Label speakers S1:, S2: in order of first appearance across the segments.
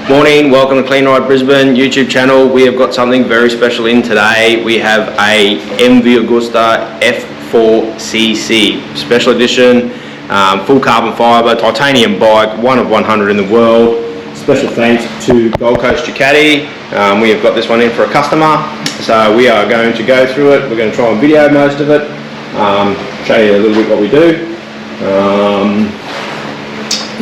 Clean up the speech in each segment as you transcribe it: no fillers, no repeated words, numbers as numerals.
S1: Morning, welcome to Clean Ride Brisbane YouTube channel. We have got something very special in today. We have a MV Agusta F4 CC special edition, full carbon fibre, titanium bike, one of 100 in the world. Special thanks to Gold Coast Ducati. We have got this one in for a customer, so we are going to go through it. We're going to try and video most of it, show you a little bit what we do.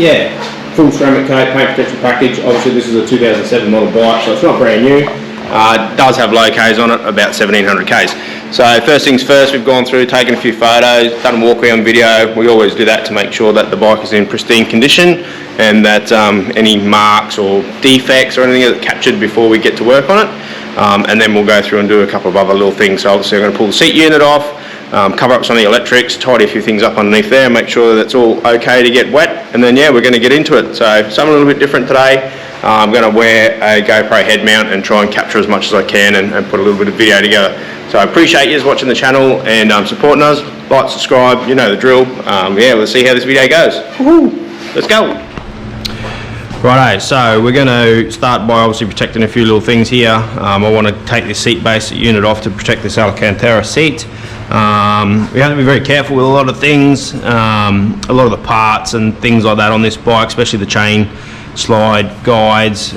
S1: Yeah, full ceramic coat, paint protection package. Obviously this is a 2007 model bike, so it's not brand new. It does have low Ks on it, about 1700 Ks. So first things first, we've gone through, taken a few photos, done a walk around video. We always do that to make sure that the bike is in pristine condition and that any marks or defects or anything is captured before we get to work on it. And then we'll go through and do a couple of other little things. So obviously I'm going to pull the seat unit off, cover up some of the electrics, tidy a few things up underneath there, make sure that it's all okay to get wet, and then yeah, we're going to get into it. So something a little bit different today. I'm going to wear a GoPro head mount and try and capture as much as I can and put a little bit of video together. So I appreciate you watching the channel and supporting us. Like, subscribe, you know the drill. Yeah, let's see how this video goes. Woohoo! Let's go! Righto, so we're going to start by obviously protecting a few little things here. I want to take this seat base unit off to protect this Alcantara seat. We have to be very careful with a lot of things, a lot of the parts and things like that on this bike, especially the chain slide guides.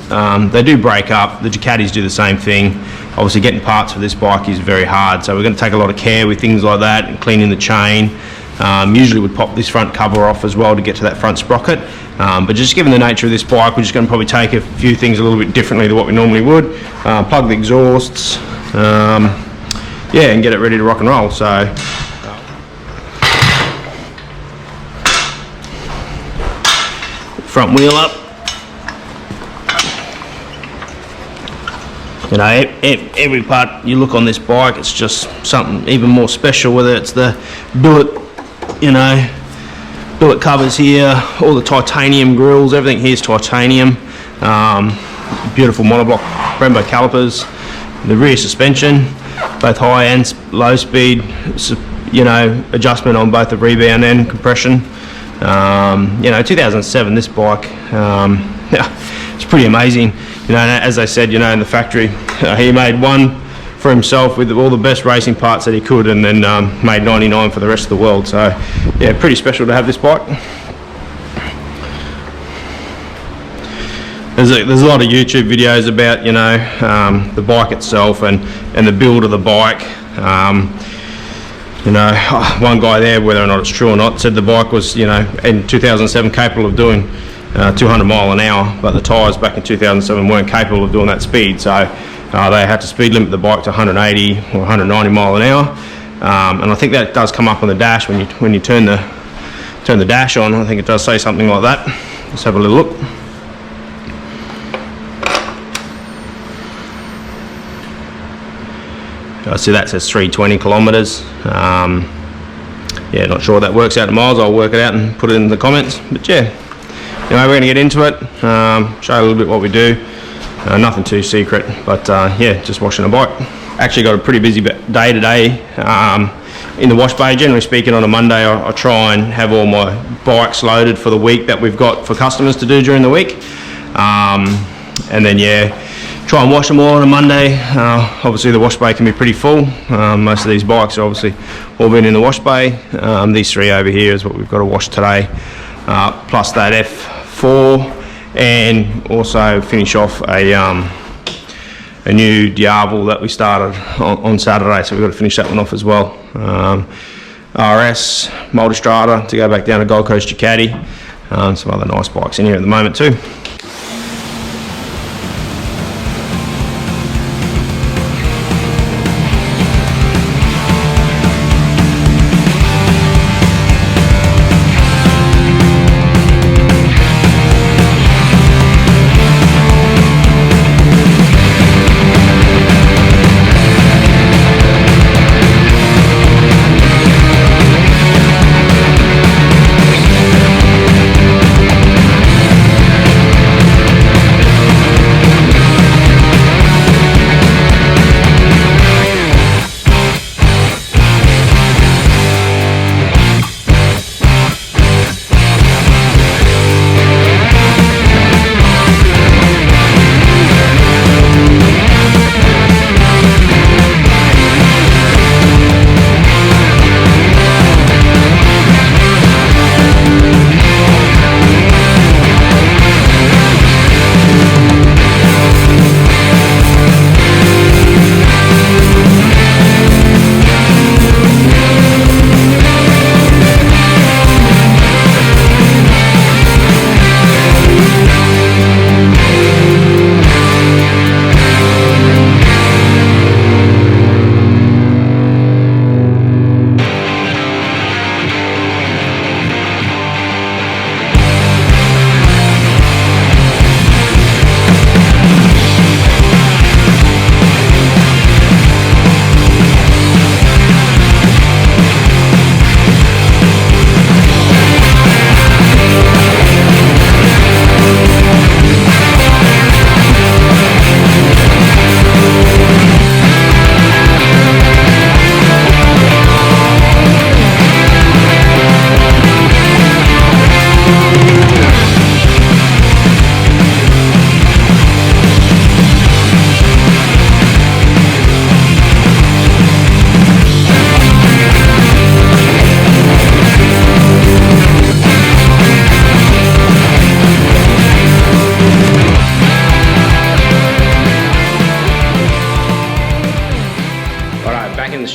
S1: They do break up. The Ducatis do the same thing. Obviously getting parts for this bike is very hard, so we're going to take a lot of care with things like that and cleaning the chain. Usually would pop this front cover off as well to get to that front sprocket, but just given the nature of this bike, we're just going to probably take a few things a little bit differently than what we normally would. Plug the exhausts, yeah, and get it ready to rock and roll. So front wheel up. You know, every part you look on this bike, it's just something even more special, whether it's the billet, you know, billet covers here, all the titanium grills, everything here is titanium. Beautiful monoblock Brembo calipers, the rear suspension, both high and low speed, you know, adjustment on both the rebound and compression. You know, 2007, this bike, yeah, it's pretty amazing. You know, as I said, you know, in the factory, he made one for himself with all the best racing parts that he could, and then made 99 for the rest of the world. So, yeah, pretty special to have this bike. There's a lot of YouTube videos about, you know, the bike itself and the build of the bike. You know, one guy there, whether or not it's true or not, said the bike was, you know, in 2007 capable of doing 200 mile an hour, but the tyres back in 2007 weren't capable of doing that speed, so they had to speed limit the bike to 180 or 190 mile an hour, and I think that does come up on the dash when you turn the dash on. I think it does say something like that. Let's have a little look. I see that says 320 kilometres. Yeah, not sure what that works out in miles. I'll work it out and put it in the comments, but yeah. Anyway, we're going to get into it, show you a little bit what we do. Nothing too secret, but yeah, just washing a bike. Actually got a pretty busy day today in the wash bay. Generally speaking, on a Monday I try and have all my bikes loaded for the week that we've got for customers to do during the week. And then yeah, try and wash them all on a Monday. Obviously the wash bay can be pretty full. Most of these bikes are obviously all been in the wash bay. These three over here is what we've got to wash today. Plus that F4, and also finish off a new Diavel that we started on Saturday, so we've got to finish that one off as well. RS, Multistrada to go back down to Gold Coast Ducati, some other nice bikes in here at the moment too.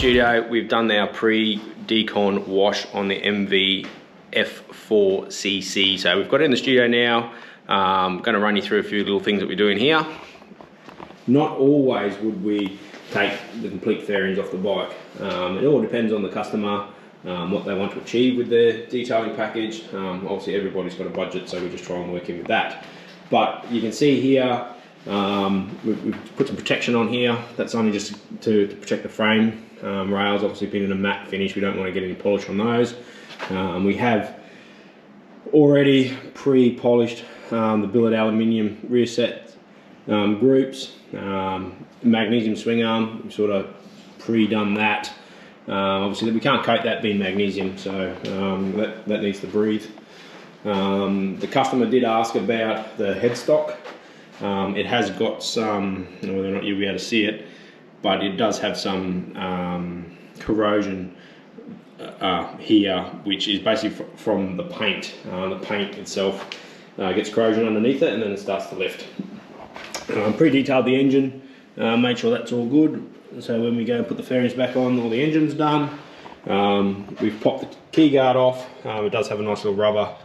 S1: studio. We've done our pre-decon wash on the MV F4 CC. So we've got it in the studio now. I'm going to run you through a few little things that we're doing here. Not always would we take the complete fairings off the bike. It all depends on the customer, what they want to achieve with their detailing package. Obviously everybody's got a budget, so we just try and work in with that. But you can see here, we've put some protection on here. That's only just to protect the frame rails. Obviously been in a matte finish, we don't want to get any polish on those. We have already pre-polished the billet aluminium rear set groups, magnesium swing arm, we've sort of pre-done that. Obviously we can't coat that being magnesium, so that needs to breathe. The customer did ask about the headstock. It has got some, whether or not you'll be able to see it, but it does have some corrosion here, which is basically from the paint. The paint itself gets corrosion underneath it and then it starts to lift. Pre-detailed the engine, made sure that's all good. So when we go and put the fairings back on, all the engine's done. We've popped the key guard off. It does have a nice little rubber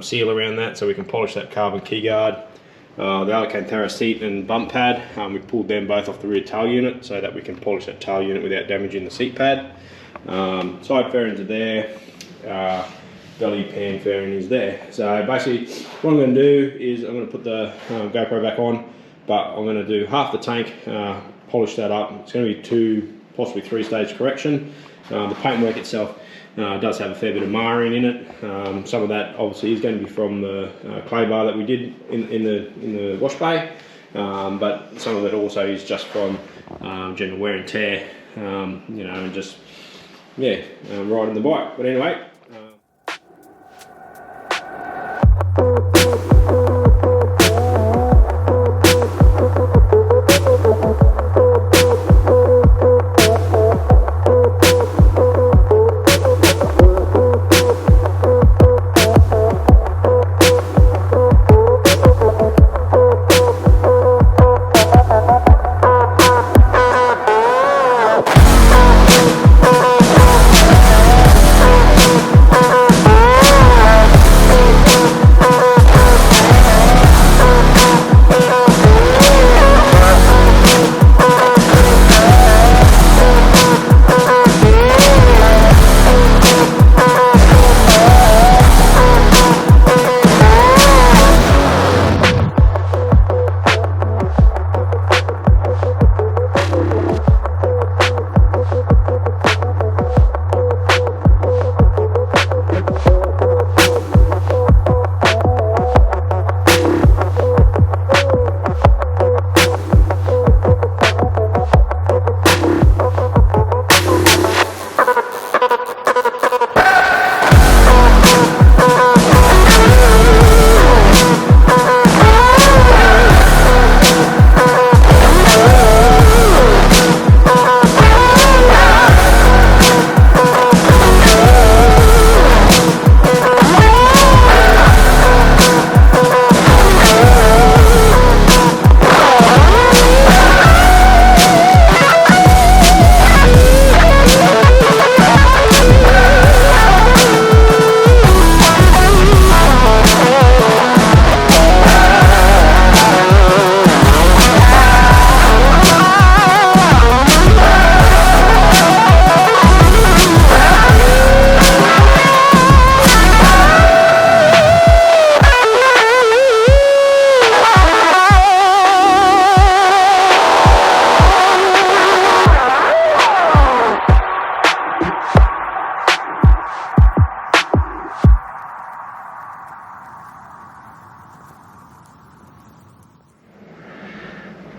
S1: seal around that, so we can polish that carbon key guard. The Alcantara seat and bump pad, we pulled them both off the rear tail unit so that we can polish that tail unit without damaging the seat pad. Side fairings are there, belly pan fairing is there. So basically what I'm going to do is I'm going to put the GoPro back on, but I'm going to do half the tank, polish that up. It's going to be 2, possibly 3 stage correction. The paintwork itself does have a fair bit of marring in it. Some of that obviously is going to be from the clay bar that we did in the wash bay, but some of it also is just from general wear and tear, and just riding the bike. But anyway.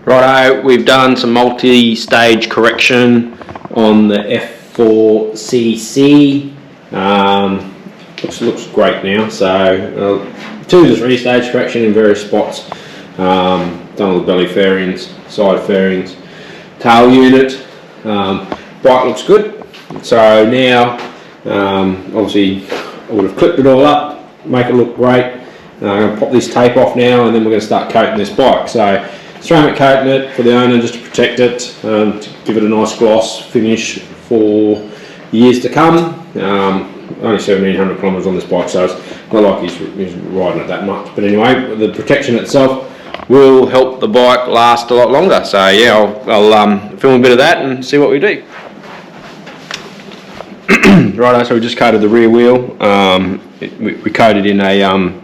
S1: Righto, we've done some multi-stage correction on the F4 CC. Looks great now. So 2 to 3 stage correction in various spots. Done all the belly fairings, side fairings, tail unit. Bike looks good. So now, obviously, I would have clipped it all up, make it look great. I'm going to pop this tape off now, and then we're going to start coating this bike. So ceramic coating it for the owner just to protect it, to give it a nice gloss finish for years to come. Only 1700 kilometres on this bike, so it's not like he's riding it that much. But anyway, the protection itself will help the bike last a lot longer. So yeah, I'll film a bit of that and see what we do. Righto, so we just coated the rear wheel. We coated in a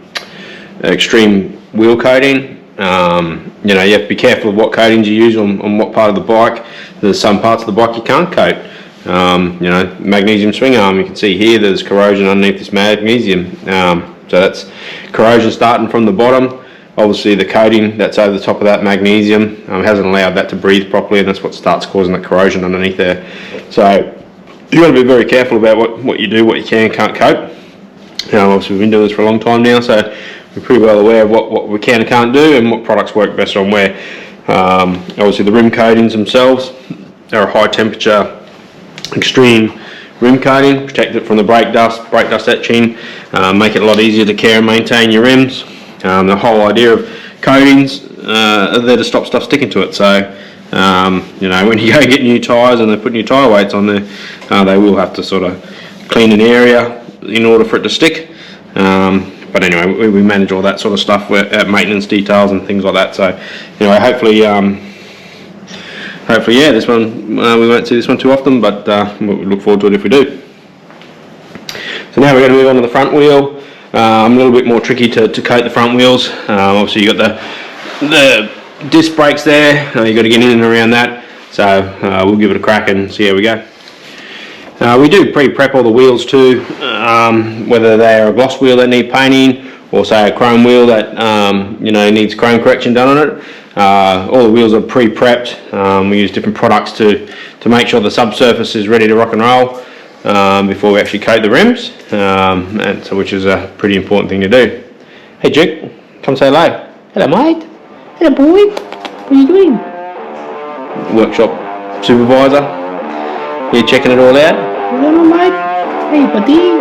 S1: extreme wheel coating. You know, you have to be careful of what coatings you use on what part of the bike. There's some parts of the bike you can't coat. You know, magnesium swing arm, you can see here there's corrosion underneath this magnesium. So that's corrosion starting from the bottom. Obviously the coating that's over the top of that magnesium hasn't allowed that to breathe properly, and that's what starts causing the corrosion underneath there. So you've got to be very careful about what you do, what you can and can't coat. Obviously we've been doing this for a long time now, so we're pretty well aware of what we can and can't do and what products work best on where. Obviously the rim coatings themselves are a high temperature extreme rim coating, protect it from the brake dust etching, make it a lot easier to care and maintain your rims. The whole idea of coatings are there to stop stuff sticking to it. So you know, when you go get new tyres and they put new tyre weights on there, they will have to sort of clean an area in order for it to stick. But anyway, we manage all that sort of stuff at maintenance details and things like that. So anyway, hopefully yeah, this one we won't see this one too often, but we look forward to it if we do. So now we're going to move on to the front wheel. A little bit more tricky to coat the front wheels. Obviously you got the disc brakes there. You got to get in and around that. So we'll give it a crack and see how we go. We do pre-prep all the wheels too, whether they are a gloss wheel that need painting or say a chrome wheel that you know, needs chrome correction done on it. All the wheels are pre-prepped. We use different products to make sure the subsurface is ready to rock and roll before we actually coat the rims, and so which is a pretty important thing to do. Hey Duke, come say hello. Hello mate. Hello boy. What are you doing? Workshop supervisor. You checking it all out? Hello mate. Hey buddy.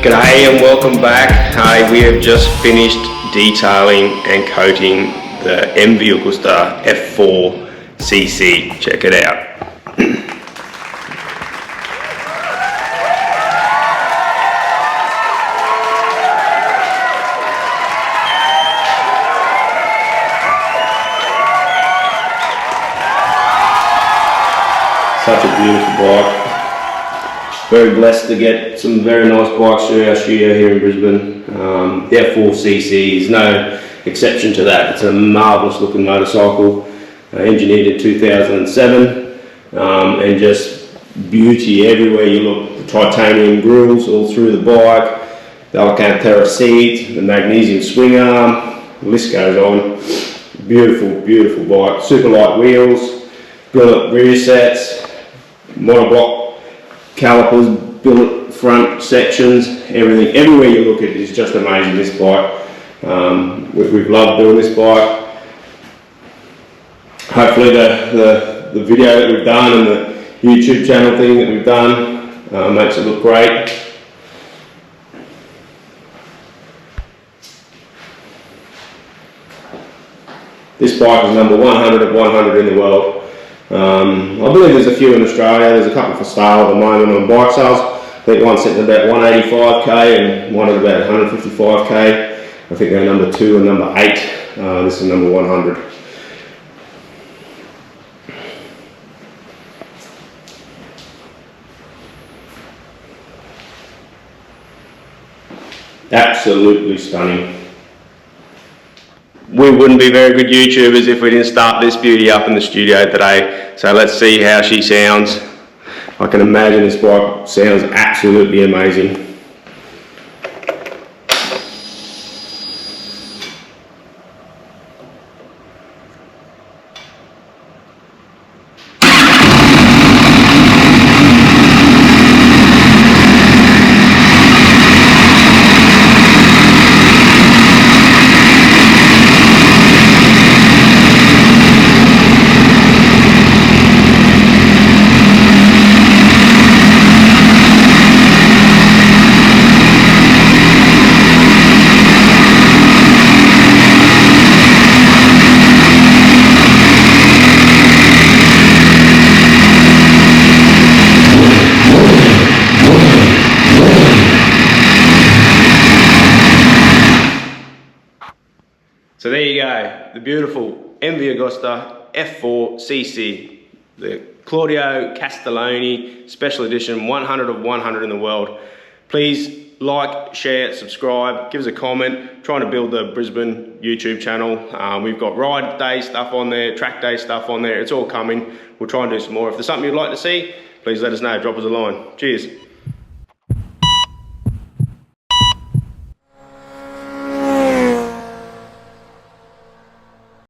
S1: G'day and welcome back. We have just finished detailing and coating the MV Agusta F4 CC. Check it out. beautiful bike. Very blessed to get some very nice bikes through our studio here in Brisbane. The F4 CC is no exception to that. It's a marvellous looking motorcycle, engineered in 2007, and just beauty everywhere you look. The titanium grills all through the bike, the Alcantara seat, the magnesium swing arm, the list goes on. Beautiful, beautiful bike. Super light wheels, billet rear sets, monoblock calipers, billet front sections, everything. Everywhere you look at it is just amazing, this bike. We've loved doing this bike. Hopefully the video that we've done and the YouTube channel thing that we've done makes it look great. This bike is number 100 of 100 in the world. I believe there's a few in Australia. There's a couple for sale at the moment on bike sales. I think one's sitting at about 185k and one at about 155k. I think they're number 2 and number 8. This is number 100. Absolutely stunning. We wouldn't be very good YouTubers if we didn't start this beauty up in the studio today. So let's see how she sounds. I can imagine this bike sounds absolutely amazing. So there you go, the beautiful MV Agusta F4 CC, the Claudio Castiglioni Special Edition, 100 of 100 in the world. Please like, share, subscribe, give us a comment. Trying to build the Brisbane YouTube channel. We've got ride day stuff on there, track day stuff on there. It's all coming. We'll try and do some more. If there's something you'd like to see, please let us know. Drop us a line. Cheers.